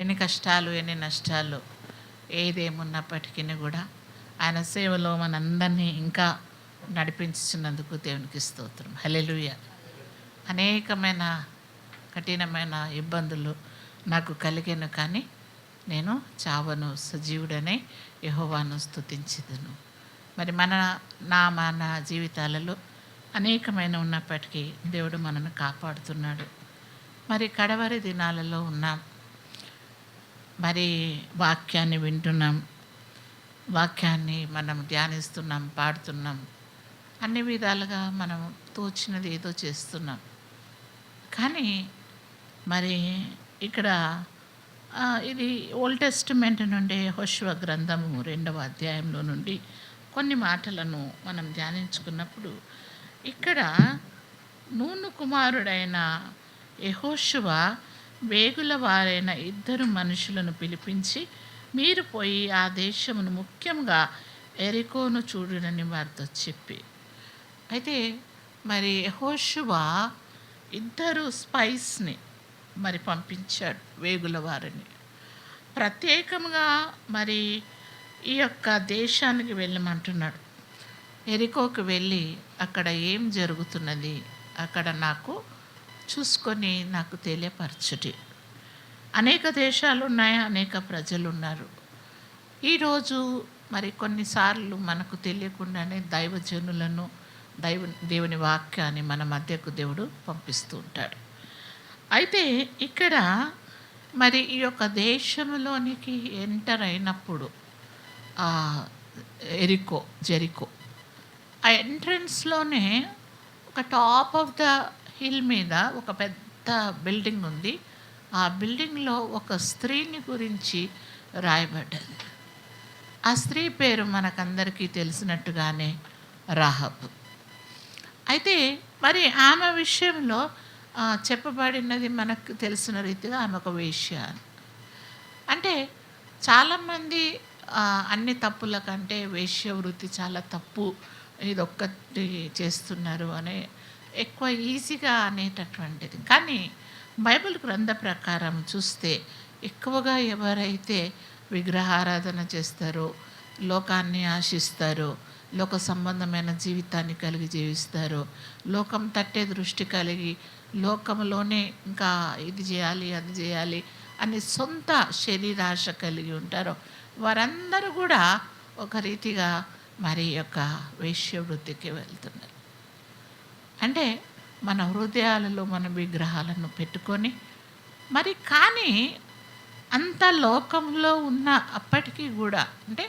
ఎన్ని కష్టాలు, ఎన్ని నష్టాలు, ఏదేమున్నప్పటికీ కూడా ఆయన సేవలో మనందరినీ ఇంకా నడిపించుతున్నందుకు దేవునికి స్తోత్రం. హల్లెలూయా. అనేకమైన కఠినమైన ఇబ్బందులు నాకు కలిగాను, కానీ నేను చావను, సజీవుడనే యెహోవాను స్తుతించెదను. మరి మన జీవితాలలో అనేకమైన ఉన్నప్పటికీ దేవుడు మనను కాపాడుతున్నాడు. మరి కడవరి దినాలలో ఉన్నాం. మరి వాక్యాన్ని వింటున్నాం, వాక్యాన్ని మనం ధ్యానిస్తున్నాం, పాడుతున్నాం, అన్ని విధాలుగా మనం తోచినది ఏదో చేస్తున్నాం. కానీ మరి ఇక్కడ ఇది ఓల్డ్ టెస్టిమెంట్ నుండి యెహోషువ గ్రంథము 2వ అధ్యాయంలో నుండి కొన్ని మాటలను మనం ధ్యానించుకున్నప్పుడు, ఇక్కడ నూను కుమారుడైన యెహోషువ వేగుల వారైన 2 మనుషులను పిలిపించి, మీరు పోయి ఆ దేశమును ముఖ్యంగా ఎరికోను చూడునని వారితో చెప్పి, అయితే మరి యెహోషువ 2 స్పైస్ని మరి పంపించాడు, వేగుల వారిని ప్రత్యేకంగా మరి ఈ యొక్క దేశానికి వెళ్ళమంటున్నాడు. ఎరికోకు వెళ్ళి అక్కడ ఏం జరుగుతున్నది అక్కడ నాకు చూసుకొని నాకు తెలియపరచుటి. అనేక దేశాలు ఉన్నాయి, అనేక ప్రజలు ఉన్నారు. ఈరోజు మరి కొన్నిసార్లు మనకు తెలియకుండానే దైవజనులను దేవుని వాక్యాన్ని మన మధ్యకు దేవుడు పంపిస్తూ ఉంటాడు. అయితే ఇక్కడ మరి ఈ యొక్క దేశంలోనికి ఎంటర్ అయినప్పుడు జెరికో ఆ ఎంట్రన్స్లోనే ఒక టాప్ ఆఫ్ ద హిల్ మీద ఒక పెద్ద బిల్డింగ్ ఉంది. ఆ బిల్డింగ్లో ఒక స్త్రీని గురించి రాయబడ్డది. ఆ స్త్రీ పేరు మనకందరికీ తెలిసినట్టుగానే రాహబ్. అయితే మరి ఆమె విషయంలో చెప్పబడినది మనకు తెలిసిన రీతిగా ఆమె ఒక వేశ్య. అంటే చాలామంది అన్ని తప్పుల కంటే వేశ్య వృత్తి చాలా తప్పు, ఇదొక్కటి చేస్తున్నారు అనే ఎక్కువ ఈజీగా అనేటటువంటిది. కానీ బైబిల్ గ్రంథ ప్రకారం చూస్తే ఎక్కువగా ఎవరైతే విగ్రహారాధన చేస్తారో, లోకాన్ని ఆశిస్తారో, లోక సంబంధమైన జీవితాన్ని కలిగి జీవిస్తారో, లోకం తట్టే దృష్టి కలిగి లోకంలోనే ఇంకా ఇది చేయాలి అది చేయాలి అని సొంత శరీరాశ కలిగి ఉంటారో, వారందరూ కూడా ఒక రీతిగా మరి యొక్క వేశ్యవృత్తికి వెళ్తున్నారు. అంటే మన హృదయాలలో మన విగ్రహాలను పెట్టుకొని మరి, కానీ అంత లోకంలో ఉన్న అప్పటికీ కూడా, అంటే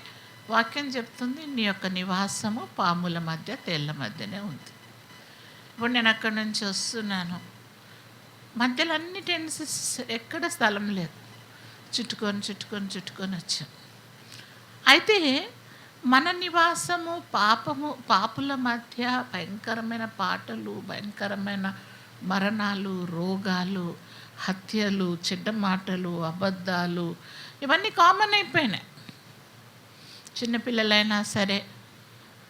వాక్యం చెప్తుంది నీ యొక్క నివాసము పాముల మధ్య తేళ్ల మధ్యనే ఉంది. ఇప్పుడు నేను అక్కడి నుంచి వస్తున్నాను, మధ్యలో అన్ని టెన్సెస్, ఎక్కడ స్థలం లేదు, చుట్టుకొని వచ్చాను. అయితే మన నివాసము పాపుల మధ్య భయంకరమైన పాటలు, భయంకరమైన మరణాలు, రోగాలు, హత్యలు, చెడ్డ మాటలు, అబద్ధాలు, ఇవన్నీ కామన్ అయిపోయినాయి. చిన్నపిల్లలైనా సరే,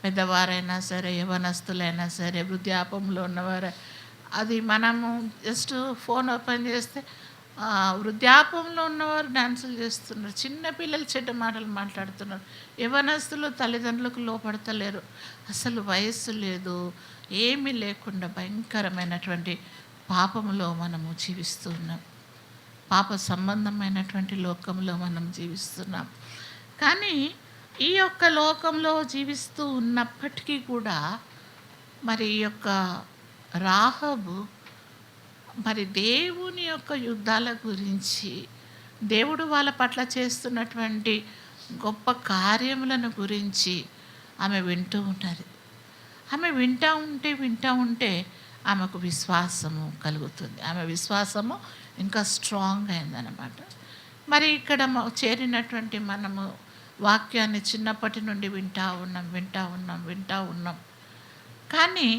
పెద్దవారైనా సరే, యవనస్తులైనా సరే, వృద్ధాపంలో ఉన్నవారు, అది మనము జస్ట్ ఫోన్ ఓపెన్ చేస్తే వృద్ధాపంలో ఉన్నవారు డాన్సులు చేస్తున్నారు, చిన్నపిల్లలు చెడ్డ మాటలు మాట్లాడుతున్నారు, యవనస్తులు తల్లిదండ్రులకు లోపడతలేరు, అసలు వయస్సు లేదు, ఏమీ లేకుండా భయంకరమైనటువంటి పాపంలో మనము జీవిస్తున్నాం. పాప సంబంధమైనటువంటి లోకంలో మనం జీవిస్తున్నాం. కానీ ఈ యొక్క లోకంలో జీవిస్తూ ఉన్నప్పటికీ కూడా మరి ఈ యొక్క రాహబు మరి దేవుని యొక్క యుద్ధాల గురించి, దేవుడు వాళ్ళ పట్ల చేస్తున్నటువంటి గొప్ప కార్యములను గురించి ఆమె వింటూ ఉన్నది. ఆమె వింటూ ఉంటే ఆమెకు విశ్వాసము కలుగుతుంది. ఆమె విశ్వాసము ఇంకా స్ట్రాంగ్ అయిందనమాట. మరి ఇక్కడ చేరినటువంటి మనము వాక్యాన్ని చిన్నప్పటి నుండి వింటూ ఉన్నాం. కానీ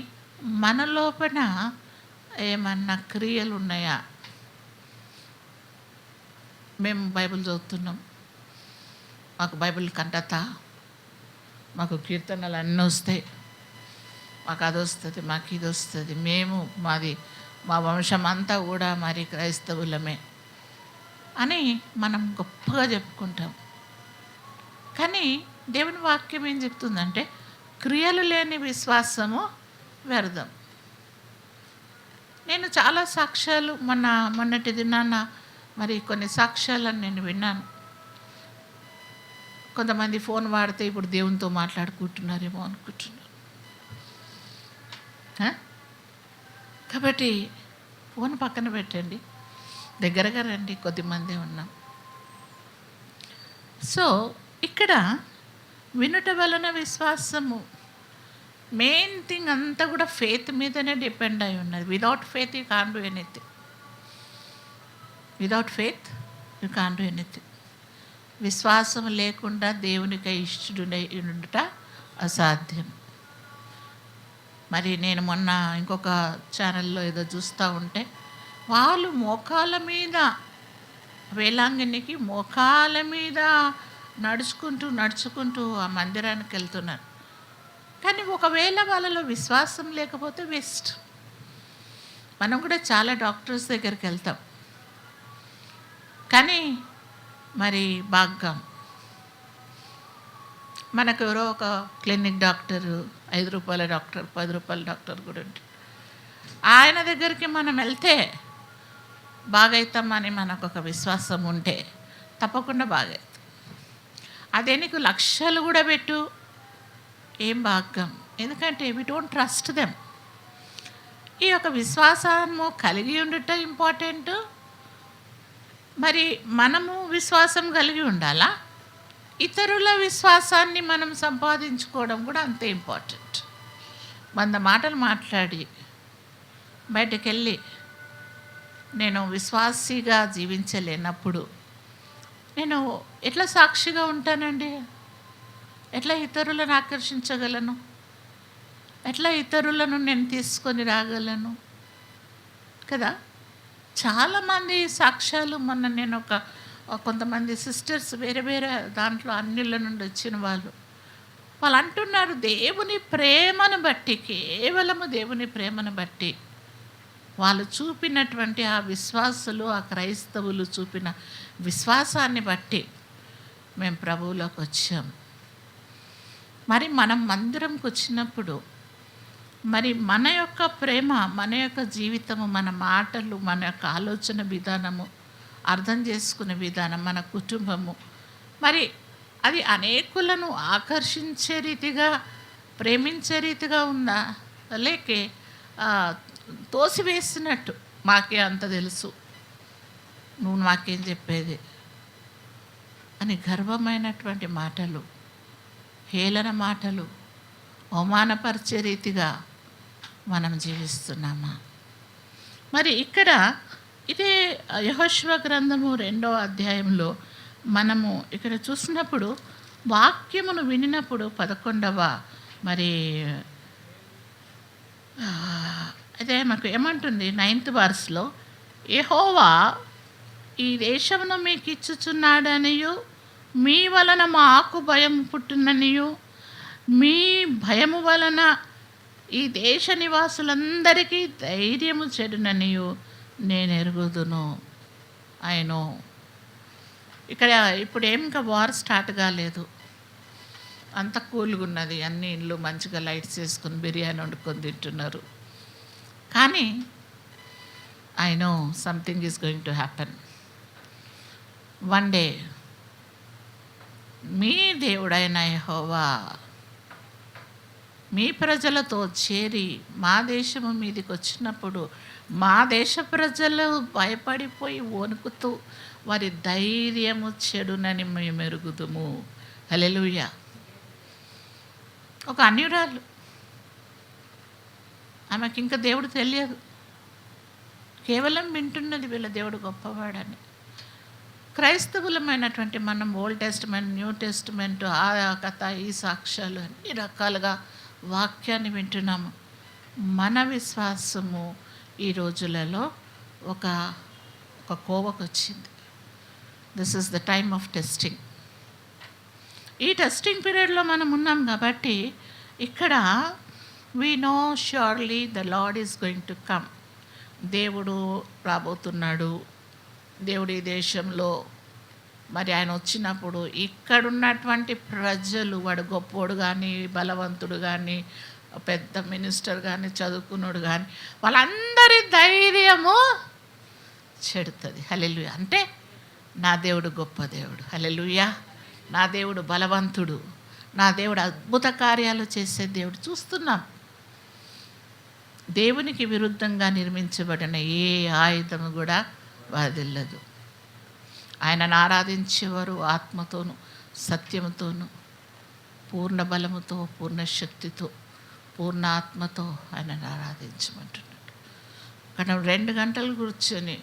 మన లోపల ఏమన్నా క్రియలు ఉన్నాయా? మేము బైబిల్ చదువుతున్నాం, మాకు బైబిల్ కంటత, మాకు కీర్తనలు అన్నీ వస్తాయి, మాకు అది వస్తుంది, మాకు ఇది వస్తుంది, మా వంశం అంతా కూడా మరి క్రైస్తవులమే. అని మనం గొప్పగా చెప్పుకుంటాం. కానీ దేవుని వాక్యం ఏం చెప్తుందంటే క్రియలు లేని విశ్వాసము వ్యర్థం. నేను చాలా సాక్ష్యాలు మొన్నటి దినాన మరి కొన్ని సాక్ష్యాలను నేను విన్నాను. కొంతమంది ఫోన్ వాడితే ఇప్పుడు దేవునితో మాట్లాడుకుంటున్నారేమో అనుకుంటున్నారు. కాబట్టి ఫోన్ పక్కన పెట్టండి, దగ్గరగా రండి, కొద్దిమందే ఉన్నాం. సో ఇక్కడ వినుట వలన విశ్వాసము, మెయిన్ థింగ్ అంతా కూడా ఫెయిత్ మీదనే డిపెండ్ అయి ఉన్నది. Without faith you can't do anything. Without faith you can't do anything. విశ్వాసం లేకుండా దేవునికి ఇష్టడునై ఉండుట అసాధ్యం. మరి నేను మొన్న ఇంకొక ఛానల్లో ఏదో చూస్తూ ఉంటే వాళ్ళు మోకాళ్ళ మీద, వేలాంగినికి మోకాళ్ళ మీద నడుచుకుంటూ ఆ మందిరానికి వెళ్తున్నారు. కానీ ఒకవేళ వాళ్ళలో విశ్వాసం లేకపోతే వేస్ట్. మనం కూడా చాలా డాక్టర్స్ దగ్గరికి వెళ్తాం, కానీ మరి బాగా మనకు ఎవరో ఒక క్లినిక్ డాక్టరు, 5 రూపాయల డాక్టర్, 10 రూపాయల డాక్టర్ కూడా ఉంటుంది. ఆయన దగ్గరికి మనం వెళ్తే బాగవుతామని మనకు ఒక విశ్వాసం ఉంటే తప్పకుండా బాగవుతాం. అదే నీకు లక్షలు కూడా పెట్టు, ఏం భాగ్యం. ఎందుకంటే వి డోంట్ ట్రస్ట్ దెమ్. ఈ యొక్క విశ్వాసము కలిగి ఉండటం ఇంపార్టెంట్. మరి మనము విశ్వాసం కలిగి ఉండాలా, ఇతరుల విశ్వాసాన్ని మనం సంపాదించుకోవడం కూడా అంతే ఇంపార్టెంట్. 100 మాటలు మాట్లాడి బయటకు వెళ్ళి నేను విశ్వాసిగా జీవించలేనప్పుడు నేను ఎట్లా సాక్షిగా ఉంటానండి? ఎట్లా ఇతరులను ఆకర్షించగలను? ఎట్లా ఇతరులను నేను తీసుకొని రాగలను కదా? చాలామంది సాక్ష్యాలు, మొన్న నేను కొంతమంది సిస్టర్స్ వేరే వేరే దాంట్లో అన్నిళ్ళ నుండి వచ్చిన వాళ్ళు అంటున్నారు, దేవుని ప్రేమను బట్టి, కేవలము దేవుని ప్రేమను బట్టి వాళ్ళు చూపినటువంటి ఆ విశ్వాసులు, ఆ క్రైస్తవులు చూపిన విశ్వాసాన్ని బట్టి మేము ప్రభువులోకి వచ్చాం. మరి మనం మందిరంకి వచ్చినప్పుడు మరి మన యొక్క ప్రేమ, మన యొక్క జీవితము, మన మాటలు, మన యొక్క ఆలోచన విధానము, అర్థం చేసుకునే విధానం, మన కుటుంబము, మరి అది అనేకులను ఆకర్షించే రీతిగా, ప్రేమించే రీతిగా ఉందా, లేకే తోసివేసినట్టు మాకే అంత తెలుసు, నువ్వు మాకేం చెప్పేది అని గర్వమైనటువంటి మాటలు, హేళన మాటలు, అవమానపరిచే రీతిగా మనం జీవిస్తున్నామా? మరి ఇక్కడ ఇదే యెహోషువ గ్రంథము 2వ అధ్యాయంలో మనము ఇక్కడ చూసినప్పుడు వాక్యమును వినినప్పుడు 11వ మరి అదే మనకు ఏమంటుంది 9th verseలో, యెహోవా ఈ దేశమును మీకు ఇచ్చుచున్నాడనియు, మీ వలన మాకు భయం పుట్టుననియు, మీ భయము వలన ఈ దేశ నివాసులందరికీ ధైర్యము చెడుననియు నేను ఎరుగుదును. ఆయన ఇక్కడ ఇప్పుడు ఏం ఇంకా వార్ స్టార్ట్ కాలేదు, అంత కూల్గా ఉన్నది. అన్ని ఇళ్ళు మంచిగా లైట్స్ వేసుకొని బిర్యానీ వండుకొని తింటున్నారు. కానీ I know something is going to happen one day. మీ దేవుడైన యెహోవా మీ ప్రజలతో చేరి మా దేశము మీదకి వచ్చినప్పుడు మా దేశ ప్రజలు భయపడిపోయి వణుకుతూ వారి ధైర్యము చెడునని మేము ఎరుగుదుము. హల్లెలూయా. ఒక అన్యురాలు, ఆమెకి ఇంకా దేవుడు తెలియదు, కేవలం వింటున్నది వీళ్ళ దేవుడు గొప్పవాడని. క్రైస్తవులమైనటువంటి మనం ఓల్డ్ టెస్టిమెంట్, న్యూ టెస్టిమెంట్, ఆ కథ, ఈ సాక్ష్యాలు అన్ని రకాలుగా వాక్యాన్ని వింటున్నాము. మన విశ్వాసము ఈ రోజులలో ఒక కోవకు వచ్చింది. This is the time of testing. ఈ టెస్టింగ్ పీరియడ్లో మనం ఉన్నాం కాబట్టి ఇక్కడ we know surely the lord is going to come. దేవుడు రాబోతున్నాడు, దేవుడి దేశంలో మరి ఆయన వచ్చినప్పుడు ఇక్కడున్నటువంటి ప్రజలు, వాడు గొప్పోడు కానీ, బలవంతుడు కానీ, పెద్ద మినిస్టర్ కానీ, చదువుకున్నాడు కానీ, వాళ్ళందరి ధైర్యము చెడుతుంది. హల్లెలూయా. అంటే నా దేవుడు గొప్ప దేవుడు. హల్లెలూయా. నా దేవుడు బలవంతుడు, నా దేవుడు అద్భుత కార్యాలు చేసే దేవుడు. చూస్తున్నాం, దేవునికి విరుద్ధంగా నిర్మించబడిన ఏ ఆయుధము కూడా వదిల్లదు. ఆయనను ఆరాధించేవారు ఆత్మతోనూ సత్యముతోనూ పూర్ణ బలముతో, పూర్ణ శక్తితో, పూర్ణ ఆత్మతో ఆయనను ఆరాధించమంటున్నాడు. మనం 2 గంటలు కూర్చొని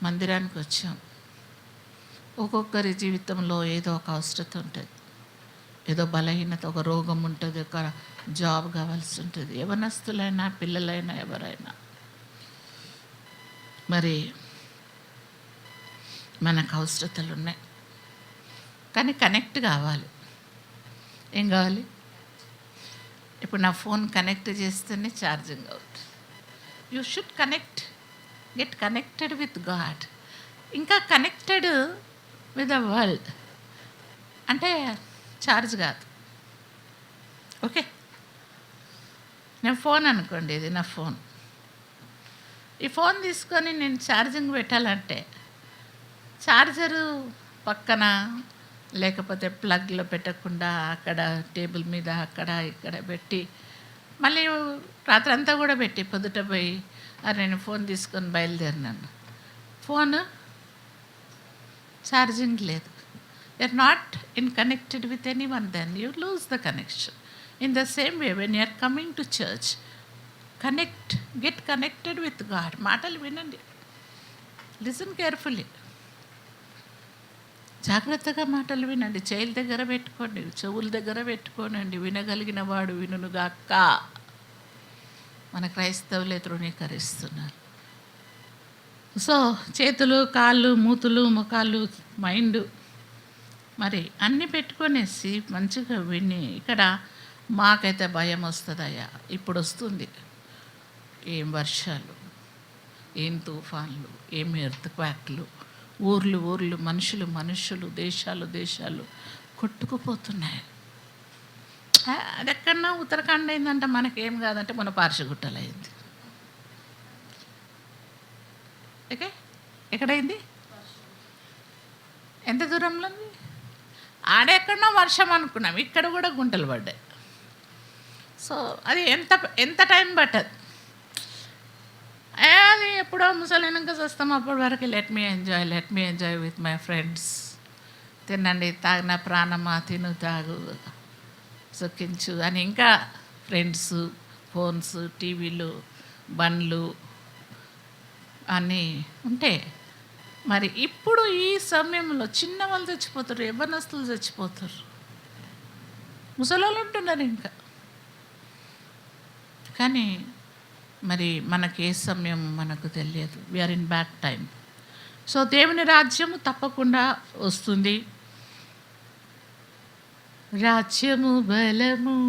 మందిరానికి వచ్చాం. ఒక్కొక్కరి జీవితంలో ఏదో ఒక అవసరత ఉంటుంది, ఏదో బలహీనత, ఒక రోగం ఉంటుంది, ఒక జాబ్ కావాల్సి ఉంటుంది. యవనస్తులైనా పిల్లలైనా ఎవరైనా మరి మనకు అవసరతలు ఉన్నాయి. కానీ కనెక్ట్ కావాలి. ఏం కావాలి? ఇప్పుడు నా ఫోన్ కనెక్ట్ చేస్తేనే ఛార్జింగ్ అవుతుంది. You should get connected with God. ఇంకా కనెక్టెడ్ విత్ ద వరల్డ్ అంటే ఛార్జ్ కాదు. ఓకే, నేను ఫోన్ అనుకోండి, ఇది నా ఫోన్. ఈ ఫోన్ తీసుకొని నేను ఛార్జింగ్ పెట్టాలంటే ఛార్జరు పక్కన లేకపోతే ప్లగ్లో పెట్టకుండా అక్కడ టేబుల్ మీద అక్కడ ఇక్కడ పెట్టి మళ్ళీ రాత్రంతా కూడా పెట్టి పొద్దుట పోయి నేను ఫోన్ తీసుకొని బయలుదేరినాను. ఫోన్ ఛార్జింగ్ లేదు. you're not in connected with anyone, then you lose the connection. In the same way, when you are coming to church, get connected with God. మాటలు వినండి, లిసన్ కేర్ఫుల్లీ. జాగ్రత్తగా మాటలు వినండి. చెవుల దగ్గర పెట్టుకోండి, చెవుల దగ్గర పెట్టుకోనండి. వినగలిగిన వాడు వినుగాక. మన క్రైస్తవులే తృణీకరిస్తున్నారు. సో చేతులు, కాళ్ళు, మూతులు, ముఖాలు, మైండ్ మరి అన్నీ పెట్టుకొనేసి మంచిగా విని, ఇక్కడ మాకైతే భయం వస్తుందయ్యా. ఇప్పుడు వస్తుంది. ఏం వర్షాలు, ఏం తుఫాన్లు, ఏం ఎర్త్క్వాక్లు, ఊర్లు, మనుషులు, దేశాలు కొట్టుకుపోతున్నాయి. అది ఎక్కడన్నా ఉత్తరాఖండ్ అయిందంటే మనకేం కాదంటే మన పార్షగుట్టలు అయింది. ఓకే, ఎక్కడైంది? ఎంత దూరంలో ఉంది? ఆడెక్కడన్నా వర్షం అనుకున్నాం, ఇక్కడ కూడా గుంటలు పడ్డాయి. సో అది ఎంత టైం పట్టదు. అది ఎప్పుడో ముసలినాక వస్తాం, అప్పటి వరకు let me enjoy with my friends. తినండి, తాగిన ప్రాణమా, తిను తాగు సుఖించు అని ఇంకా ఫ్రెండ్స్, ఫోన్స్, టీవీలు, బండ్లు అన్నీ ఉంటే మరి ఇప్పుడు ఈ సమయంలో చిన్నవాళ్ళు చచ్చిపోతారు, యవ్వనస్తులు చచ్చిపోతారు, ముసలోళ్ళు ఉంటున్నారు ఇంకా. కానీ మరి మనకి ఏ సమయం మనకు తెలియదు. We are in bad time. So దేవుని రాజ్యము తప్పకుండా వస్తుంది. రాజ్యము, బలము,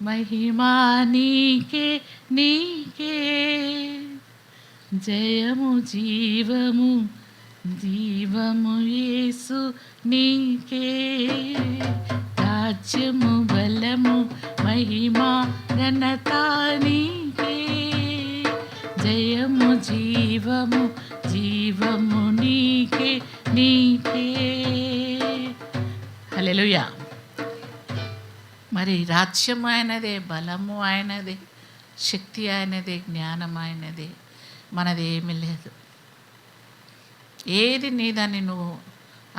మహిమా నీకే, జయము, జీవము యేసు నీకే. రాజ్యము, బలము, మహిమా, ఘనత నీకే. జయము, జీవము నీకే. హల్లెలూయా. మరి రాజ్యం ఆయనదే, బలము ఆయనదే, శక్తి ఆయనదే, జ్ఞానం ఆయనదే. మనది ఏమీ లేదు. ఏది నీ దాన్ని నువ్వు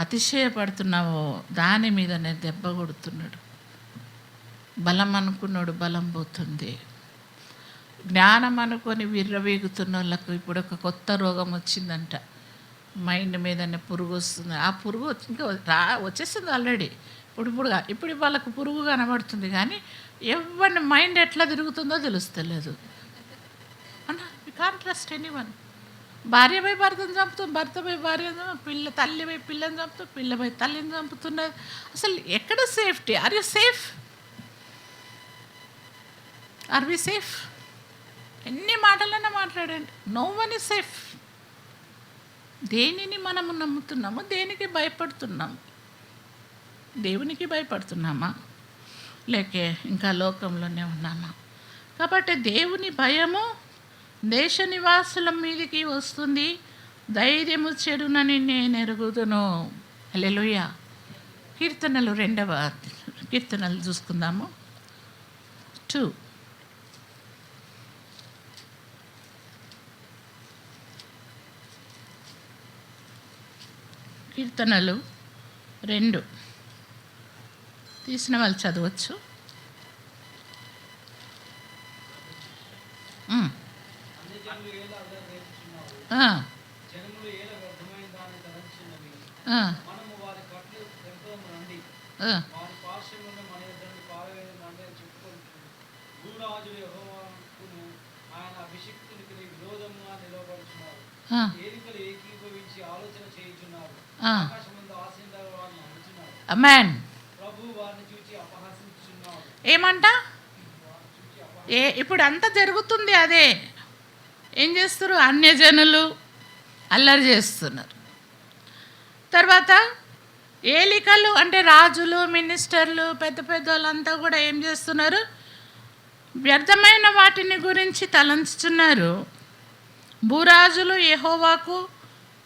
అతిశయపడుతున్నావో దాని మీద నేను దెబ్బ కొడుతున్నాడు. బలం అనుకున్నాడు, బలం పోతుంది. జ్ఞానం అనుకొని విర్రవీగుతున్న వాళ్ళకు ఇప్పుడు ఒక కొత్త రోగం వచ్చిందంట. మైండ్ మీదనే పురుగు వస్తుంది. ఆ పురుగు ఇంకా వచ్చేసింది ఆల్రెడీ. ఇప్పుడు వాళ్ళకు పురుగు కనబడుతుంది, కానీ ఎవరిని మైండ్ ఎట్లా తిరుగుతుందో తెలుస్తలేదు. అన్న వి కాంట్ ట్రస్ట్ ఎనీవన్. భార్య పోయి భర్తను చంపుతుంది, భర్త పోయి భార్యను, తల్లి పోయి పిల్లని చంపుతుంది, పిల్ల పోయి తల్లిని చంపుతున్నది. అసలు ఎక్కడ safety? Are you safe? Are we safe? ఎన్ని మాటలన్నా మాట్లాడండి, నో వన్ ఈజ్ సేఫ్. దేనిని మనము నమ్ముతున్నాము, దేనికి భయపడుతున్నాము? దేవునికి భయపడుతున్నామా, లేక ఇంకా లోకంలోనే ఉన్నామా? కాబట్టి దేవుని భయము దేశ నివాసుల మీదకి వస్తుంది. ధైర్యము చెడునని నేను ఎరుగుదును. హల్లెలూయా. కీర్తనలు 2వ కీర్తనలు చూసుకుందాము. 2 కీర్తనలు 2 తీసిన వాళ్ళు చదవచ్చు. ఆమేన్. ఏమంట? ఇప్పుడు అంతా జరుగుతుంది అదే. ఏం చేస్తారు? అన్యజనులు అల్లరి చేస్తున్నారు. తర్వాత ఏలికలు అంటే రాజులు, మినిస్టర్లు, పెద్ద పెద్ద వాళ్ళంతా కూడా ఏం చేస్తున్నారు? వ్యర్థమైన వాటిని గురించి తలంచుతున్నారు. భూరాజులు యెహోవాకు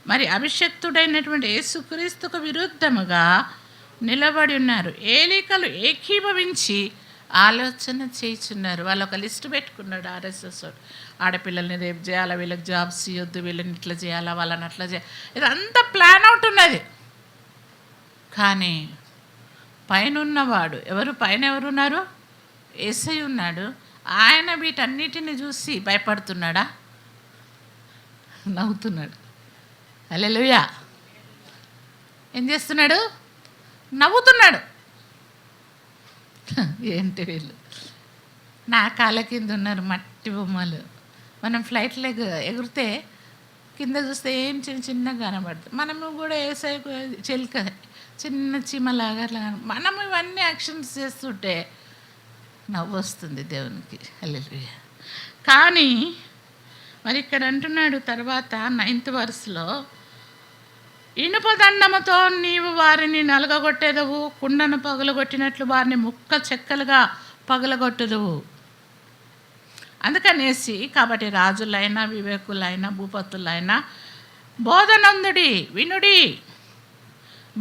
మరి అభిషక్తుడైనటువంటి యేసుక్రీస్తుకు విరుద్ధముగా నిలబడి ఉన్నారు. ఏలికలు ఏకీభవించి ఆలోచన చేయుచున్నారు. వాళ్ళు ఒక లిస్టు పెట్టుకున్నాడు ఆర్ఎస్ఎస్. ఆడపిల్లల్ని రేపు చేయాలా, వీళ్ళకి జాబ్స్ ఇవ్వద్దు, వీళ్ళని ఇట్లా చేయాలా, వాళ్ళని అట్లా చేయాలి, ఇదంతా ప్లాన్ అవుట్ ఉన్నది. కానీ పైన ఉన్నవాడు ఎవరు? పైన ఎవరున్నారు? యేసయ్య ఉన్నాడు. ఆయన వీటన్నిటిని చూసి భయపడుతున్నాడా? నవ్వుతున్నాడు. హల్లెలూయా. ఏం చేస్తున్నాడు? నవ్వుతున్నాడు. ఏంటి వీళ్ళు నా కాళ్ళ కింద ఉన్నారు మట్టి బొమ్మలు. మనం ఫ్లైట్లో ఎగిరితే కింద చూస్తే ఏం చిన్నగా కనబడుతుంది. మనము కూడా యేసయ్యకు చిలుక చిన్న చీమలాగా మనం ఇవన్నీ యాక్షన్స్ చేస్తుంటే నవ్వు వస్తుంది దేవునికి. హల్లెలూయా. కానీ మరి ఇక్కడ అంటున్నాడు తర్వాత 9th verseలో, ఇనుప దండముతో నీవు వారిని నలగగొట్టేదవు, కుండను పగలగొట్టినట్లు వారిని ముక్క చెక్కలుగా పగలగొట్టదువు. అందుకనేసి కాబట్టి రాజులైనా, వివేకులైనా, భూపతులైనా బోధనందుడి, వినుడి,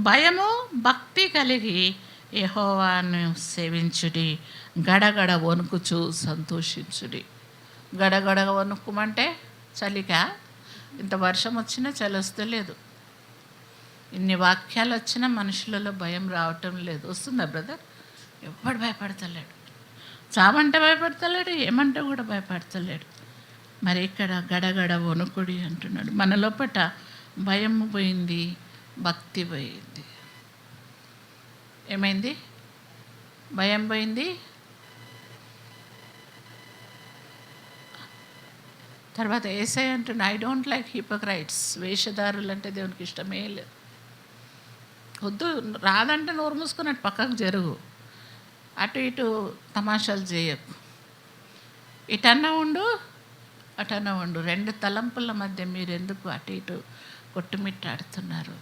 భయము భక్తి కలిగి యెహోవాను సేవించుడి, గడగడ వణుకుచు సంతోషించుడి. గడగడ వణుకుమంటే చలిక. ఇంత వర్షం వచ్చినా చలి వస్తలేదు. ఇన్ని వాక్యాలు వచ్చినా మనుషులలో భయం రావటం లేదు. వస్తుందా బ్రదర్? ఎవ్వడు భయపడతలేడు. చావంటే భయపడతలేడు, ఏమంటే కూడా భయపడతలేడు. మరి ఇక్కడ గడగడ వణుకుడి అంటున్నాడు. మన లోపట భయం పోయింది, భక్తి పోయింది. ఏమైంది? భయం పోయింది. తర్వాత యేసయ్య అంటున్నా, ఐ డోంట్ లైక్ హిపోక్రైట్స్. వేషధారులు అంటే దేవునికి ఇష్టమే లేదు. వద్దు, రాదంటే నోరు మూసుకున్నట్టు పక్కకు జరుగు, అటు ఇటు తమాషాలు చేయకు, ఇటన్నా ఉండు అటన్నా ఉండు. 2 తలంపుల మధ్య మీరు ఎందుకు అటు ఇటు కొట్టుమిట్టాడుతున్నారు?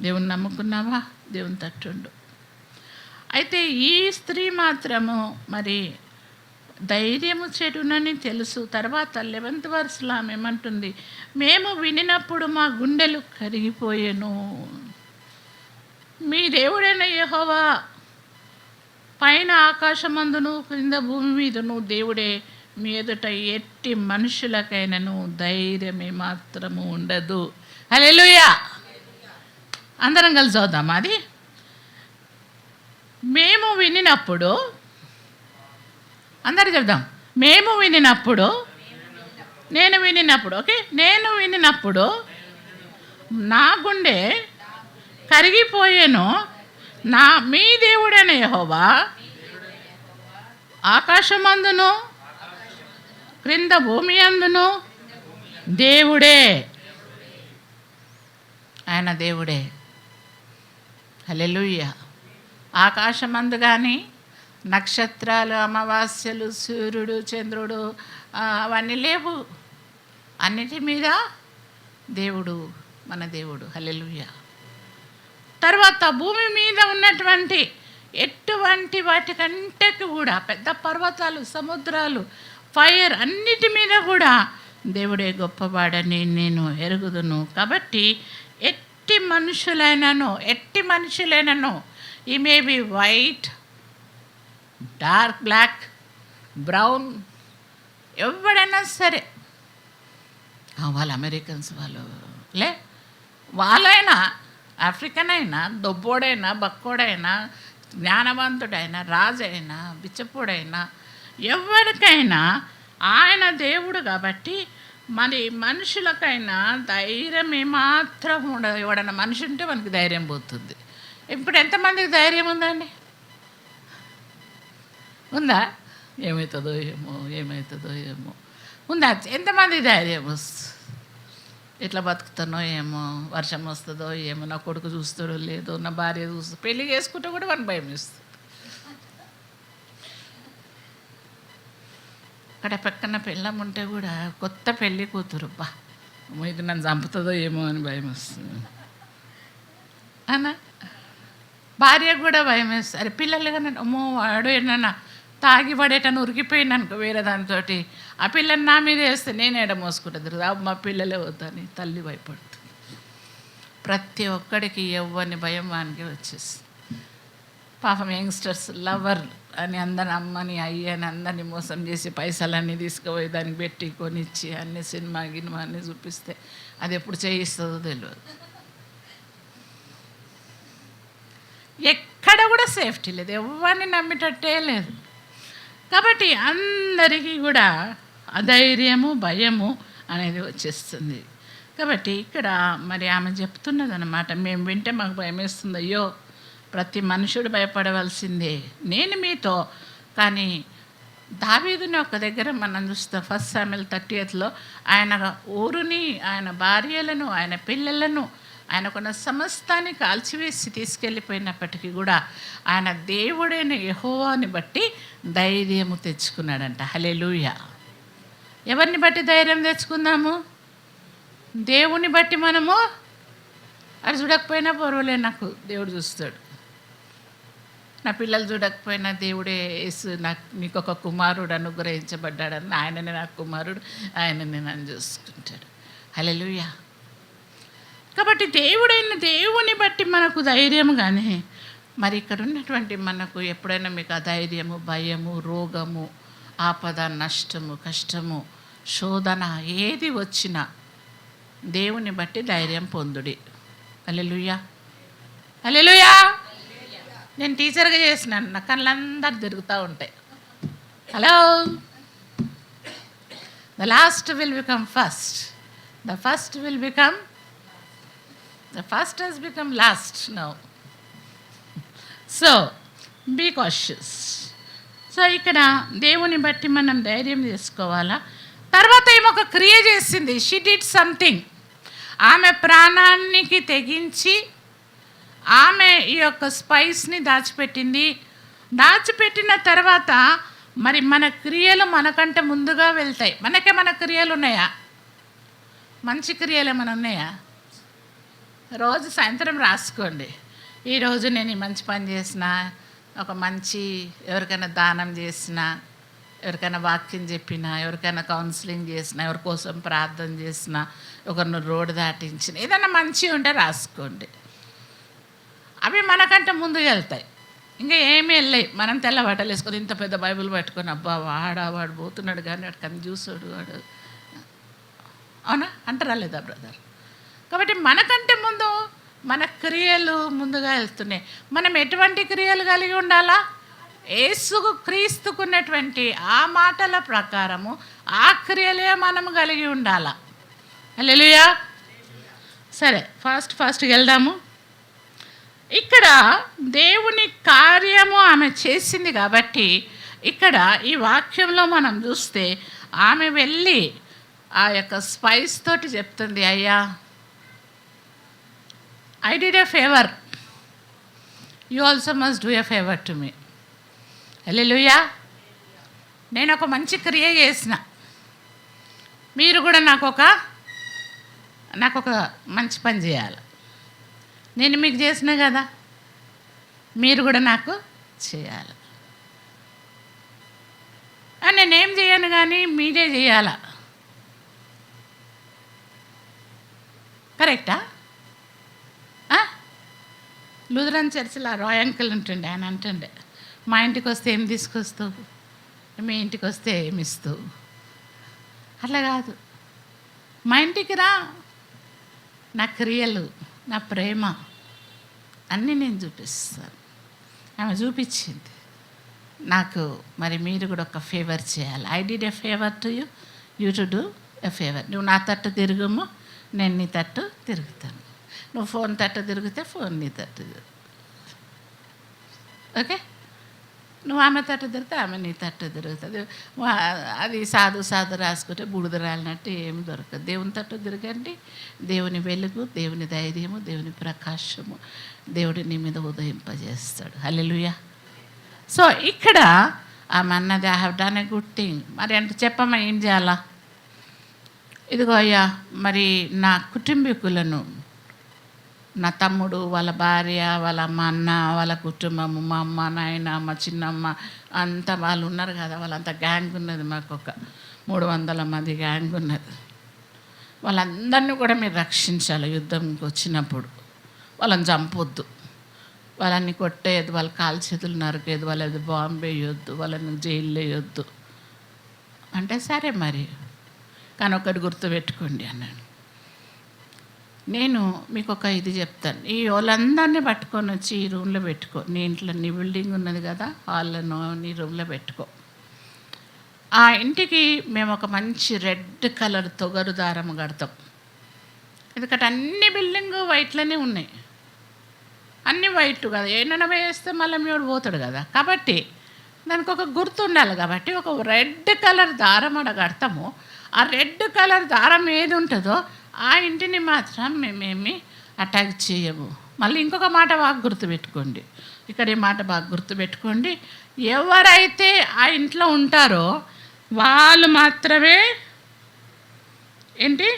దేవుని నమ్ముకున్నావా? దేవుని తట్టుండు. అయితే ఈ స్త్రీ మాత్రము మరి ధైర్యము చెడునని తెలుసు. తర్వాత 11th verseలో ఆమె ఏమంటుంది? మేము వినినప్పుడు మా గుండెలు కరిగిపోయాను. మీ దేవుడైన యెహోవా పైన ఆకాశమందును క్రింద భూమి మీదను దేవుడే. మీ ఎదుట ఎట్టి మనుషులకైనను ధైర్యమే మాత్రము ఉండదు. హల్లెలూయా. అందరం కలిసి చదువుదాం. అది మేము వినినప్పుడు, అందరు చెప్దాం. మేము వినినప్పుడు, నేను వినినప్పుడు, ఓకే, నేను వినినప్పుడు నా గుండె కరిగిపోయాను. మీ దేవుడైన యెహోవా ఆకాశమందును క్రింద భూమి అందును దేవుడే. ఆయన దేవుడే. హల్లెలూయా. ఆకాశమందు కానీ నక్షత్రాలు, అమావాస్యలు, సూర్యుడు, చంద్రుడు అవన్నీ లేవు. అన్నిటి మీద దేవుడు మన దేవుడు. హల్లెలూయా. తర్వాత భూమి మీద ఉన్నటువంటి ఎటువంటి వాటికంటే కూడా పెద్ద పర్వతాలు, సముద్రాలు, ఫైర్ అన్నిటి మీద కూడా దేవుడే గొప్పవాడని నేను ఎరుగుదును. కాబట్టి ఎట్టి మనుషులైనను ఈ may be white, dark black, brown, ఎవడైనా సరే, వాళ్ళు అమెరికన్స్ వాళ్ళైనా, ఆఫ్రికన్ అయినా, దొబ్బోడైనా, బక్కోడైనా, జ్ఞానవంతుడైనా, రాజైనా, బిచ్చపోడైనా, ఎవరికైనా ఆయన దేవుడు. కాబట్టి మరి మనుషులకైనా ధైర్యం ఏమాత్రం ఉండదు. ఎవడన్నా మనిషి ఉంటే మనకి ధైర్యం పోతుంది. ఇప్పుడు ఎంతమందికి ధైర్యం ఉందండి? ఉందా? ఏమవుతుందో ఏమో ఉందా? ఎంతమంది ధైర్యం వస్తుంది? ఎట్లా బతుకుతానో ఏమో, వర్షం వస్తుందో ఏమో, నా కొడుకు చూస్తాడో లేదో, నా భార్య చూస్తుందో, పెళ్ళి చేసుకుంటే కూడా మనకు భయం వేస్తుంది. అక్కడ పక్కన పెళ్ళం ఉంటే కూడా కొత్త పెళ్ళి కూతురు, ఇది నన్ను చంపుతుందో ఏమో అని భయం వస్తుంది అన్నా. భార్య కూడా భయం వేస్తుంది. అరే పిల్లలు కానీ అమ్మో వాడు ఏమన్నా తాగి పడేటను ఉరికిపోయిన అనుకో వేరే దాంతో, ఆ పిల్లని నా మీద వేస్తే నేను ఎడ మోసుకుంటుంది, మా పిల్లలే వద్దని తల్లి భయపడుతుంది. ప్రతి ఒక్కడికి ఎవ్వని భయం వానికి వచ్చేస్తుంది. పాపం యంగ్స్టర్స్ లవర్ అని అందరి అమ్మని అయ్యని అందరినీ మోసం చేసి పైసలన్నీ తీసుకుపోయి దానికి పెట్టి కొనిచ్చి అన్ని సినిమా అన్నీ చూపిస్తే అది ఎప్పుడు చేయిస్తుందో తెలియదు. ఎక్కడ కూడా సేఫ్టీ లేదు, ఎవరిని నమ్మేటట్టే లేదు. కాబట్టి అందరికీ కూడా అధైర్యము, భయము అనేది వచ్చేస్తుంది. కాబట్టి ఇక్కడ మరి ఆమె చెప్తున్నది అన్నమాట, మేము వింటే మాకు భయం వేస్తుంది. అయ్యో ప్రతి మనుషుడు భయపడవలసిందే, నేను మీతో. కానీ దావీదుని ఒక దగ్గర మనం చూస్తాం, 1 Samuel 30 ఆయన ఊరుని, ఆయన భార్యలను, ఆయన పిల్లలను, ఆయనకున్న సమస్తాన్ని కాల్చివేసి తీసుకెళ్ళిపోయినప్పటికీ కూడా ఆయన దేవుడైన యెహోవాని బట్టి ధైర్యము తెచ్చుకున్నాడంట. హల్లెలూయా. ఎవరిని బట్టి ధైర్యం తెచ్చుకుందాము? దేవుని బట్టి. మనము అది చూడకపోయినా పర్వాలేదు, నాకు దేవుడు చూస్తాడు. నా పిల్లలు చూడకపోయినా దేవుడే యేసు నీకు ఒక కుమారుడు అనుగ్రహించబడ్డాడని, ఆయననే నా కుమారుడు, ఆయననే నన్ను చూసుకుంటాడు. హల్లెలూయా. కాబట్టి దేవుని బట్టి మనకు ధైర్యం. కానీ మరి ఇక్కడ ఉన్నటువంటి మనకు ఎప్పుడైనా మీకు అధైర్యము, భయము, రోగము, ఆపద, నష్టము, కష్టము, శోధన ఏది వచ్చినా దేవుని బట్టి ధైర్యం పొందుడి. హల్లెలూయా. హల్లెలూయా. నేను టీచర్గా చేసినాను, నా కళ్ళందరూ తిరుగుతూ ఉంటాయి. Hello. The last will become first, the first will become the first has become last now. So be cautious. So ఇక్కడ దేవుని బట్టి మనం ధైర్యం చేసుకోవాలా. తర్వాత ఏమొక క్రియ చేసింది. She did something. ఆమె ప్రాణానికి తెగించి ఆమె ఈ యొక్క స్పైస్ని దాచిపెట్టింది. దాచిపెట్టిన తర్వాత మరి మన క్రియలు మనకంటే ముందుగా వెళ్తాయి. మన క్రియలు ఉన్నాయా? మంచి క్రియలు ఏమైనా ఉన్నాయా? రోజు సాయంత్రం రాసుకోండి, ఈరోజు నేను ఈ మంచి పని చేసిన, ఒక మంచి ఎవరికైనా దానం చేసిన, ఎవరికైనా వాక్యం చెప్పిన, ఎవరికైనా కౌన్సిలింగ్ చేసిన, ఎవరి కోసం ప్రార్థన చేసిన, ఒకరిని రోడ్డు దాటించిన, ఏదైనా మంచి ఉంటే రాసుకోండి. అవి మనకంటే ముందుకు వెళ్తాయి. ఇంకా ఏమీ వెళ్ళాయి. మనం తెల్ల బట్టలు వేసుకొని ఇంత పెద్ద బైబిల్ పట్టుకొని అబ్బా వాడు పోతున్నాడు కానీ వాడు కని చూసాడు వాడు, అవునా అంటారా లేదా బ్రదర్? కాబట్టి మనకంటే ముందు మన క్రియలు ముందుగా వెళ్తున్నాయి. మనం ఎటువంటి క్రియలు కలిగి ఉండాలా? యేసుకు క్రీస్తుకున్నటువంటి ఆ మాటల ప్రకారము ఆ క్రియలే మనం కలిగి ఉండాలా. హల్లెలూయా. సరే, ఫాస్ట్గా వెళ్దాము. ఇక్కడ దేవుని కార్యము ఆమె చేసింది కాబట్టి ఇక్కడ ఈ వాక్యంలో మనం చూస్తే ఆమె వెళ్ళి ఆ యొక్క స్పైస్ తోటి చెప్తుంది, అయ్యా I did a favor. You also must do a favor to me. హల్లెలూయా. నేను ఒక మంచి క్రియ చేసిన, మీరు కూడా నాకు ఒక నాకు ఒక మంచి పని చేయాలి. నేను మీకు చేసినా కదా, మీరు కూడా నాకు చేయాలి. నేనేం చేయను కానీ మీరే చేయాలా. కరెక్టా? లూథరన్ చర్చిలో రాయ్ అంకుల్ ఉంటుండే. ఆయన అంటుండే, మా ఇంటికి వస్తే ఏం తీసుకొస్తావు, మీ ఇంటికి వస్తే ఏమి ఇస్తావు. అట్లా కాదు, మా ఇంటికి రా, నా క్రియలు, నా ప్రేమ అన్నీ నేను చూపిస్తాను. ఆమె చూపించింది నాకు. మరి మీరు కూడా ఒక ఫేవర్ చేయాలి. I did a favour to you, you to do a favour. నువ్వు నా తట్టు తిరుగుము, నేను నీ తట్టు తిరుగుతాను. నువ్వు ఫోన్ తట్టు తిరిగితే ఫోన్ నీ తట్టు ఓకే. నువ్వు ఆమె తట్టు తిరిగితే ఆమె నీ తట్టు తిరుగుతుంది. అది సాధు రాసుకుంటే బూడిద రాలినట్టు ఏం దొరకదు. దేవుని తట్టు తిరగండి. దేవుని వెలుగు, దేవుని ధైర్యము, దేవుని ప్రకాశము దేవుడి నీ మీద ఉదయింపజేస్తాడు. హల్లెలూయా. సో ఇక్కడ ఆమె అన్నది, I have done a good thing. మరి అంటే చెప్పమ్మా ఏం చేయాలా? ఇదిగో అయ్యా, మరి నా కుటుంబీకులను, నా తమ్ముడు, వాళ్ళ భార్య, వాళ్ళ మా అన్న, వాళ్ళ కుటుంబము, మా అమ్మ, నాయన, మా చిన్నమ్మ అంతా వాళ్ళు ఉన్నారు కదా, వాళ్ళంతా గ్యాంగ్ ఉన్నది. మాకు ఒక 300 మంది గ్యాంగ్ ఉన్నది. వాళ్ళందరినీ కూడా మీరు రక్షించాలి. యుద్ధంకి వచ్చినప్పుడు వాళ్ళని చంపొద్దు, వాళ్ళని కొట్టేయద్దు, వాళ్ళ కాలు చేతులు నరికేయద్దు, వాళ్ళది బాంబు వేయొద్దు, వాళ్ళని జైల్లో వేయొద్దు అంటే సరే మరి, కానీ ఒకటి గుర్తుపెట్టుకోండి అన్నాను. నేను మీకు ఒక ఇది చెప్తాను. ఈ వాళ్ళందరినీ పట్టుకొని వచ్చి ఈ రూమ్లో పెట్టుకో. నీ ఇంట్లో నీ బిల్డింగ్ ఉన్నది కదా, హాల్లోనో నీ రూమ్లో పెట్టుకో. ఆ ఇంటికి మేము ఒక మంచి రెడ్ కలర్ తొగరు దారం కడతాం. ఎందుకంటే అన్ని బిల్డింగ్ వైట్లోనే ఉన్నాయి, అన్నీ వైట్ కదా. ఏమైనా వేస్తే మళ్ళీ మేము పోతాడు కదా, కాబట్టి దానికి ఒక గుర్తు ఉండాలి. కాబట్టి ఒక రెడ్ కలర్ దారం అడ కడతాము. ఆ రెడ్ కలర్ దారం ఏది ఉంటుందో ఆ ఇంటిని మాత్రం మేమేమి అటాక్ చేయము. మళ్ళీ ఇంకొక మాట బాగా గుర్తుపెట్టుకోండి, ఇక్కడ ఈ మాట బాగా గుర్తుపెట్టుకోండి. ఎవరైతే ఆ ఇంట్లో ఉంటారో వాళ్ళు మాత్రమే ఏంటి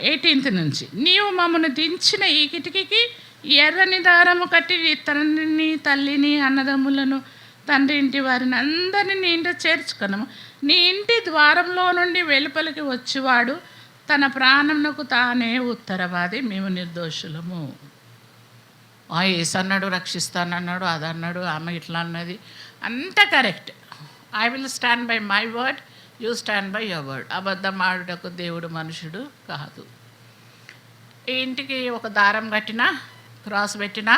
18th నుంచి, నీవు మమ్మల్ని దించిన ఈ కిటికీకి ఎర్రని దారము కట్టి తండ్రిని, తల్లిని, అన్నదమ్ములను, తండ్రి ఇంటి వారిని అందరినీ నీ ఇంట చేర్చుకున్నాము. నీ ఇంటి ద్వారంలో నుండి వెలుపలికి వచ్చేవాడు తన ప్రాణమునకు తానే ఉత్తరవాది, మేము నిర్దోషులము. యేసు అన్నాడు, రక్షిస్తానన్నాడు, అది అన్నాడు, ఆమె ఇట్లా అన్నది, అంతా correct. I will stand by my word, you stand by your word. అబద్ధం ఆడుటకు దేవుడు మనుషుడు కాదు. ఈ ఇంటికి ఒక దారం కట్టినా, క్రాస్ పెట్టినా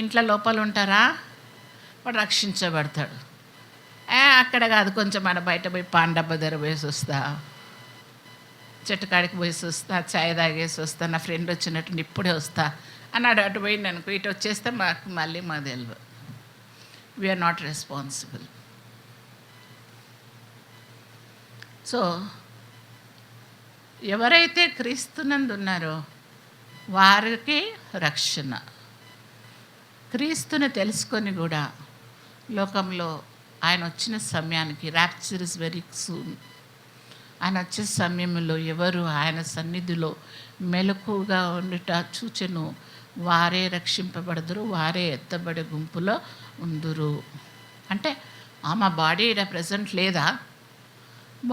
ఇంట్లో లోపల ఉంటారా, వాడు రక్షించబడతాడు. అక్కడ కాదు, కొంచెం మన బయట పోయి పాన్ డబ్బా ధర వేసి వస్తా, చెట్టు కాడికి పోయేసి వస్తా, చాయ్ తాగేసి వస్తా, నా ఫ్రెండ్ వచ్చినట్టు ఇప్పుడే వస్తా అన్నాడు. అటు పోయింది అనుకో, ఇటు వచ్చేస్తే మాకు మళ్ళీ మా తెలియదు. We are not responsible. సో ఎవరైతే క్రీస్తునందు ఉన్నారో వారికి రక్షణ. క్రీస్తుని తెలుసుకొని కూడా లోకంలో ఆయన వచ్చిన సమయానికి, ర్యాప్చర్ ఇస్ వెరీ సూన్, ఆయన వచ్చే సమయంలో ఎవరు ఆయన సన్నిధిలో మెలకుగా ఉండుట చూచెను వారే రక్షింపబడదురు, వారే ఎత్తబడే గుంపులో ఉందురు. అంటే మా బాడీ ఇక్కడ ప్రజెంట్ లేదా?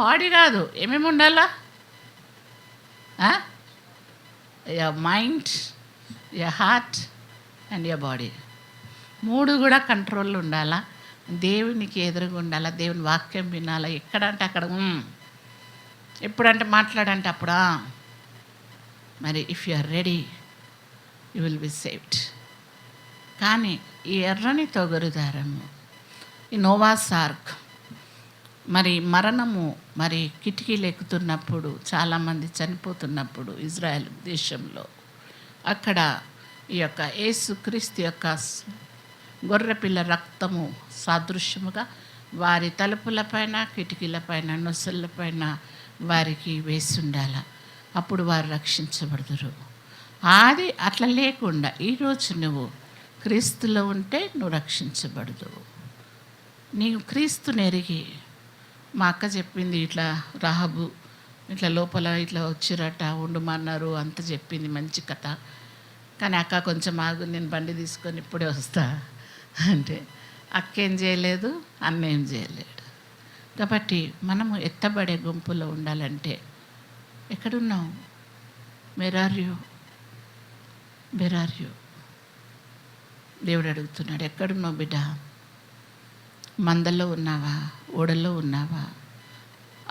బాడీ కాదు, ఏమేమి ఉండాలా? Your mind, your heart and your body, 3 కూడా కంట్రోల్లో ఉండాలా. దేవునికి ఎదురుగా ఉండాలా, దేవుని వాక్యం వినాలా. ఎక్కడంటే అక్కడ, ఎప్పుడంటే మాట్లాడంటే అప్పుడా. మరి if you are ready you will be saved. కానీ ఈ ఎర్రని తొగరు దారము, ఈ నోవాస్ ఆర్క్, మరి మరణము, మరి కిటికీలు ఎక్కుతున్నప్పుడు, చాలామంది చనిపోతున్నప్పుడు ఇజ్రాయెల్ దేశంలో, అక్కడ ఈ యొక్క యేసుక్రీస్తు యొక్క గొర్రెపిల్ల రక్తము సాదృశ్యముగా వారి తలుపులపైన, కిటికీలపైన, నొసళ్ళపైన వారికి వేసి ఉండాల. అప్పుడు వారు రక్షించబడుదురు. అది అట్లా లేకుండా ఈరోజు నువ్వు క్రీస్తులో ఉంటే నువ్వు రక్షించబడదువు. నీవు క్రీస్తుని ఎరిగి, మా అక్క చెప్పింది ఇట్లా, రాహబు ఇట్లా లోపల ఇట్లా వచ్చిరట, ఉండమన్నారు, అంత చెప్పింది మంచి కథ. కానీ అక్క కొంచెం ఆగు, నేను బండి తీసుకొని ఇప్పుడే వస్తా అంటే అక్క ఏం చేయలేదు, అన్న ఏం చేయలేడు. కాబట్టి మనము ఎత్తబడే గుంపులో ఉండాలంటే ఎక్కడున్నావు? Where are you? దేవుడు అడుగుతున్నాడు, ఎక్కడున్నావు బిడ్డ? మందల్లో ఉన్నావా? ఓడల్లో ఉన్నావా?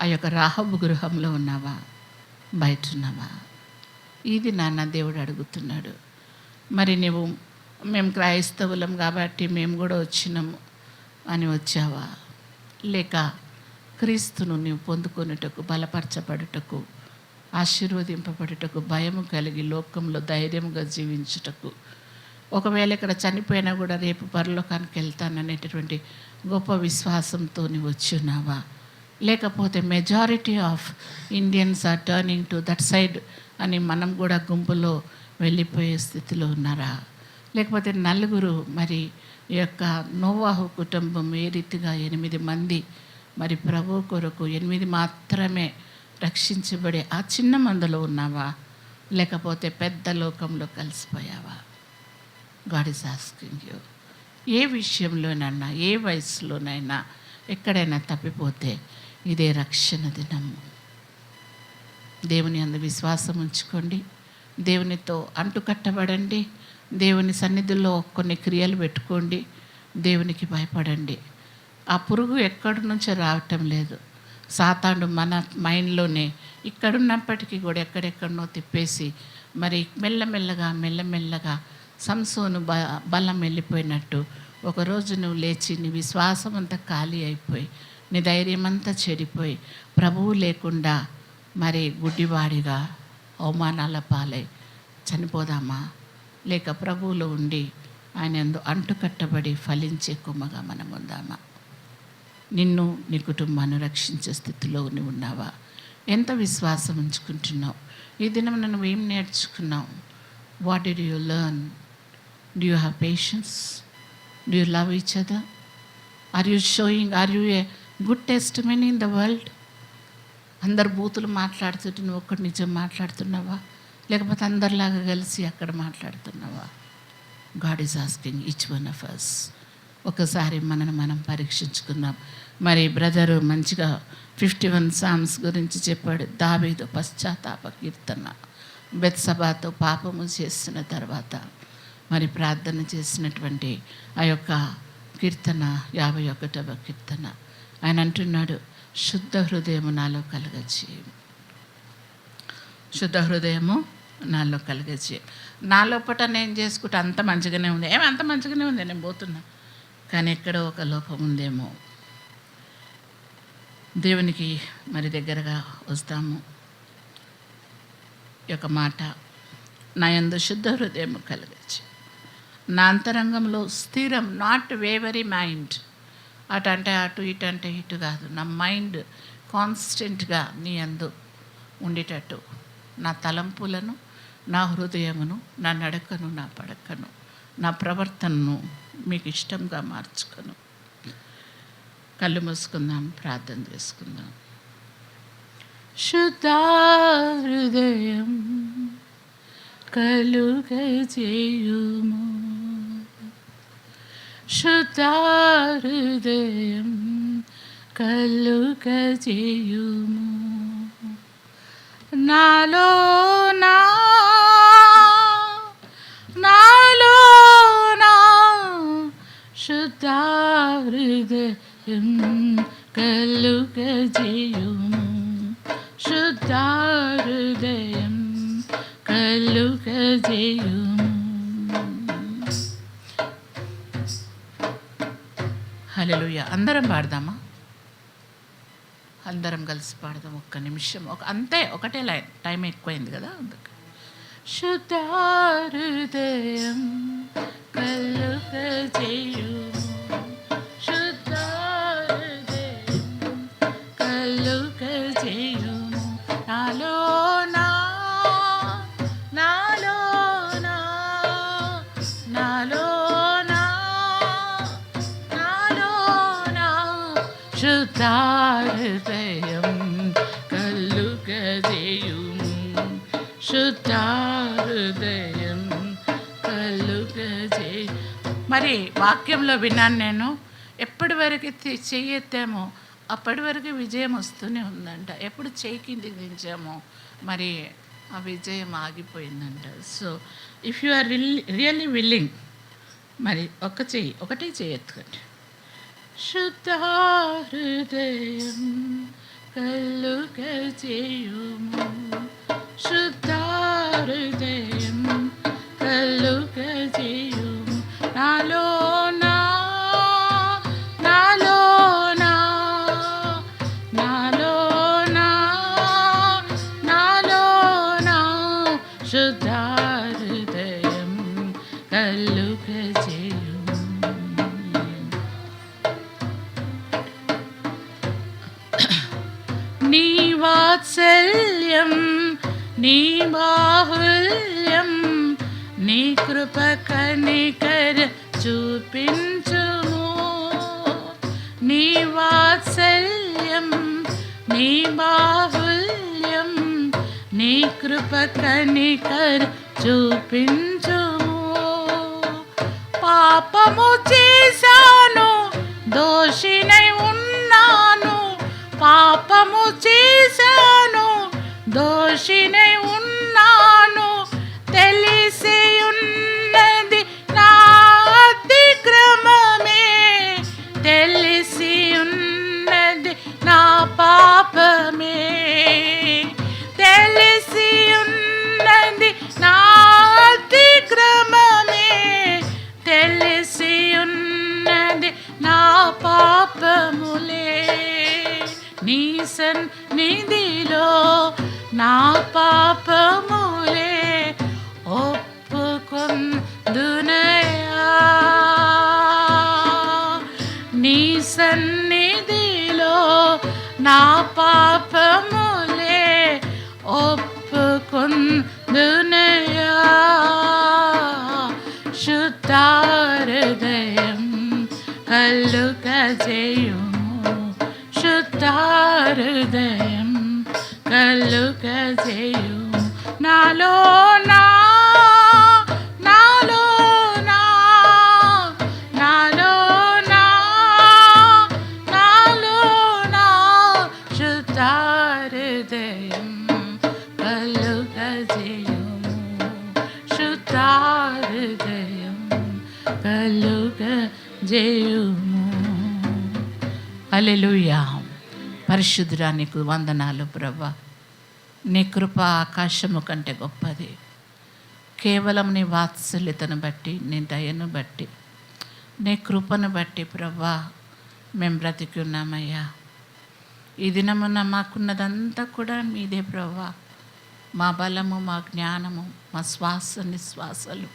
ఆ యొక్క రాహబు గృహంలో ఉన్నావా? బయట ఉన్నావా? ఇది నాన్న దేవుడు అడుగుతున్నాడు. మరి మేము క్రైస్తవులం కాబట్టి మేము కూడా వచ్చినాము అని వచ్చావా? లేక క్రీస్తును నీవు పొందుకొనుటకు, బలపరచబడుటకు, ఆశీర్వదింపబడుటకు, భయము కలిగి లోకంలో ధైర్యంగా జీవించుటకు, ఒకవేళ ఇక్కడ చనిపోయినా కూడా రేపు పరలోకానికి వెళ్తాననేటటువంటి గొప్ప విశ్వాసంతో నీవు వచ్చున్నావా? లేకపోతే majority of Indians are turning to that side అని మనం కూడా గుంపులో వెళ్ళిపోయే స్థితిలో ఉన్నారా? లేకపోతే నలుగురు మరి ఈ యొక్క నోవాహు కుటుంబం ఏ రీతిగా 8 మంది మరి ప్రభు కొరకు 8 మాత్రమే రక్షించబడే ఆ చిన్న మందలో ఉన్నావా? లేకపోతే పెద్ద లోకంలో కలిసిపోయావా? God is asking you. ఏ విషయంలోనైనా, ఏ వయసులోనైనా, ఎక్కడైనా తప్పిపోతే ఇదే రక్షణ దినము. దేవుని అందు విశ్వాసం ఉంచుకోండి, దేవునితో అంటుకట్టబడండి, దేవుని సన్నిధిలో కొన్ని క్రియలు పెట్టుకోండి, దేవునికి భయపడండి. ఆ పురుగు ఎక్కడి నుంచో రావటం లేదు. సాతాను మన మైండ్లోనే ఇక్కడున్నప్పటికీ కూడా ఎక్కడెక్కడనో తిప్పేసి మరి మెల్లమెల్లగా సంసోను బలం వెళ్ళిపోయినట్టు ఒకరోజు నువ్వు లేచి నీ విశ్వాసం అంతా ఖాళీ అయిపోయి, నీ ధైర్యం అంతా చెడిపోయి, ప్రభువు లేకుండా మరి గుడ్డివాడిగా అవమానాల పాలై చనిపోదామా? లేక ప్రభువులో ఉండి ఆయన యందు అంటుకట్టబడి ఫలించే కొమ్మగా మనం ఉందామా? నిన్ను, నీ కుటుంబాన్ని రక్షించే స్థితిలో నువ్వు ఉన్నావా? ఎంత విశ్వాసం ఉంచుకుంటున్నావు? ఈ దినం నువ్వు ఏం నేర్చుకున్నావు? What did you learn? Do you have patience? Do you love each other? Are you a good testimony in the world? అందరు బూతులు మాట్లాడుతుంటే నువ్వు ఒక్కటి నిజం మాట్లాడుతున్నావా? లేకపోతే అందరిలాగా కలిసి అక్కడ మాట్లాడుతున్నావా? God is asking each one of us. ఒకసారి మనం పరీక్షించుకుందాం. మరి బ్రదరు మంచిగా 51 సామ్స్ గురించి చెప్పాడు. దావీదు పశ్చాత్తాప కీర్తన, బెత్సబాతో పాపము చేసిన తర్వాత మరి ప్రార్థన చేసినటువంటి ఆ యొక్క కీర్తన 51వ కీర్తన. ఆయన అంటున్నాడు, శుద్ధ హృదయము నాలో కలగచేయి, శుద్ధ హృదయము నాలో కలగచేయి. నా లోపట నేను చేసుకుంటే అంత మంచిగానే ఉంది, అంత మంచిగానే ఉంది, నేను పోతున్నా, కానీ ఎక్కడో ఒక లోపం ఉందేమో. దేవునికి మరి దగ్గరగా వస్తాము. ఈ యొక్క మాట, నా యందు శుద్ధ హృదయము కలగచేయి, నా అంతరంగంలో స్థిరం, నాట్ వేవరీ మైండ్, అటంటే అటు ఇటంటే ఇటు కాదు, నా మైండ్ కాన్స్టెంట్గా నీ యందు ఉండేటట్టు నా తలంపులను, నా హృదయమును, నా నడకను, నా పడకను, నా ప్రవర్తనను మీకు ఇష్టంగా మార్చుకొను. కళ్ళు మూసుకుందాం, ప్రార్థన చేసుకుందాం. శుద్ధ హృదయం కలుగజేయుము, శుద్ధ హృదయం కలుగజేయుము, నాలో శుద్ధ హృదయం కలుగజేయుము, శుద్ధ హృదయం కలుగజేయుము. హల్లెలూయా. అందరం పాడదామా? అందరం కలిసి పాడదాం. ఒక్క నిమిషం, అంతే, ఒకటే లైన్, టైం ఎక్కువైంది కదా అందుకు. శుద్ధ హృదయం కలుగజేయుము, శుద్ధ హృదయం కలుగజేయుము, నాలోనా శుద్ధ హృదయం కలుగజేయుము. కలుగజే. మరి వాక్యంలో విన్నాను నేను, ఎప్పటి వరకు చెయ్యెత్తామో అప్పటి వరకు విజయం వస్తూనే ఉందంట. ఎప్పుడు చెయ్యి కిందికి దించామో మరి ఆ విజయం ఆగిపోయిందంట. So if you are really willing, మరి ఒకటే చెయ్యి ఎత్తుకోండి. శుద్ధ హృదయం కలుగజేయుము, శుద్ధ హృదయం కలుగజేయుము, నాలోనా నాలోనా నాలోనా నాలోనా శుద్ధ హృదయం కలుగజేయుము. నీ వాత్సల్యం, నీ బాహుల్యం, నీ కృప కనికర చూపించుము. నీ వాత్సల్యం, నీ బాహుల్యం, నీ కృప కనికర చూపించుము. పాపము చేశాను, దోషినై ఉన్నాను, పాపము చేశాను, దోషినై ఉన్నాను, తెలిసి ఉన్నది నా అతిక్రమమే, తెలిసి ఉన్నది నా పాపమే, తెలిసి ఉన్నది నా అతిక్రమమే, తెలిసి ఉన్నది నా పాపములే. నీ సన్నిధిలో నా పాపములే ఒప్పుకొందునయా, నీ సన్నిధిలో నా పాపములే ఒప్పుకొందునయా. శుద్ధ హృదయం కలుగజేయుము, శుద్ధ హృదయం కలుగజేయుము, నాలోనా నాలోనా నాలోనా నాలోనా శుద్ధ హృదయం కలుగజేయుము, శుద్ధ హృదయం కలుగజేయుము. హల్లెలూయా. పరిశుద్ధుడా, నీకు వందనాలు ప్రభువా. నీ కృప ఆకాశము కంటే గొప్పది. కేవలం నీ వాత్సల్యతను బట్టి, నీ దయను బట్టి, నీ కృపను బట్టి ప్రభువా మేము బ్రతికి ఉన్నామయ్యా. ఈ దినమున మాకున్నదంతా కూడా మీదే ప్రభువా. మా బలము, మా జ్ఞానము, మా శ్వాస నిశ్వాసలు,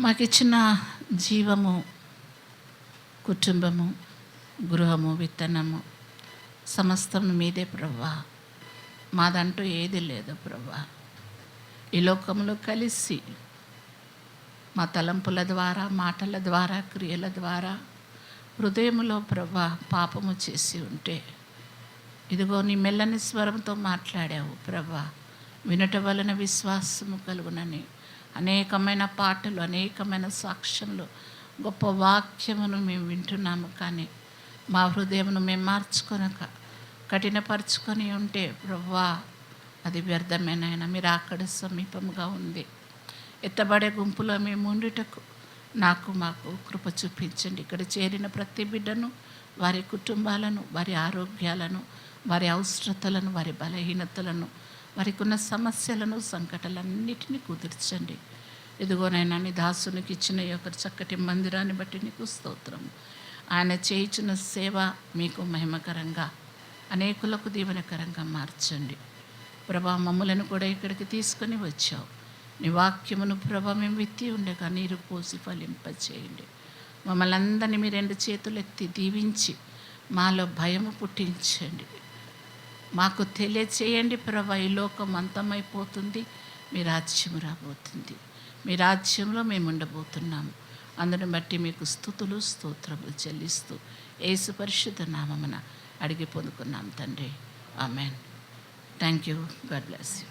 మాకిచ్చిన జీవము, కుటుంబము, గృహము, విత్తనము సమస్తం మీదే ప్రభువా. మాదంటూ ఏది లేదు ప్రభువా. ఈ లోకంలో కలిసి మా తలంపుల ద్వారా, మాటల ద్వారా, క్రియల ద్వారా, హృదయంలో ప్రభువా పాపము చేసి ఉంటే, ఇదిగో నీ మెల్లని స్వరంతో మాట్లాడావు ప్రభువా. వినుట వలన విశ్వాసము కలుగునని అనేకమైన పాటలు, అనేకమైన సాక్ష్యములు, గొప్ప వాక్యమును మేము వింటున్నాము. కానీ మా హృదయమును మేము మార్చుకొనక కఠినపరుచుకొని ఉంటే ప్రభువా అది వ్యర్థమేనైనా. మీరు అక్కడ సమీపంగా ఉంది. ఎత్తబడే గుంపులో మేము ఉండుటకు మాకు కృప చూపించండి. ఇక్కడ చేరిన ప్రతి బిడ్డను, వారి కుటుంబాలను, వారి ఆరోగ్యాలను, వారి అవసరతలను, వారి బలహీనతలను, వారికి ఉన్న సమస్యలను, సంకటాలన్నిటినీ కుదిర్చండి. ఇదిగోనైనా నీ దాసునికి ఇచ్చిన ఈ యొక్క చక్కటి మందిరాన్ని బట్టి నీకు స్తోత్రం. ఆయన చేయించిన సేవ మీకు మహిమకరంగా, అనేకులకు దీవెనకరంగా మార్చండి ప్రభా. మమ్ములను కూడా ఇక్కడికి తీసుకొని వచ్చావు. నీ వాక్యమును ప్రభా మేము విత్తి ఉండగా నీరు పోసి ఫలింపచేయండి. మమ్మల్ని అందరినీ మీ రెండు చేతులు ఎత్తి దీవించి మాలో భయము పుట్టించండి. మాకు తెలియచేయండి ప్రభా, ఈ లోకం అంతమైపోతుంది, మీ రాజ్యం రాబోతుంది, మీ రాజ్యంలో మేము ఉండబోతున్నాము. అందుని బట్టి మీకు స్తుతులు స్తోత్రములు చెల్లిస్తూ యేసు పరిశుద్ధ నామమున అడిగి పొందుకున్నాం తండ్రి. Amen. Thank you. God bless you.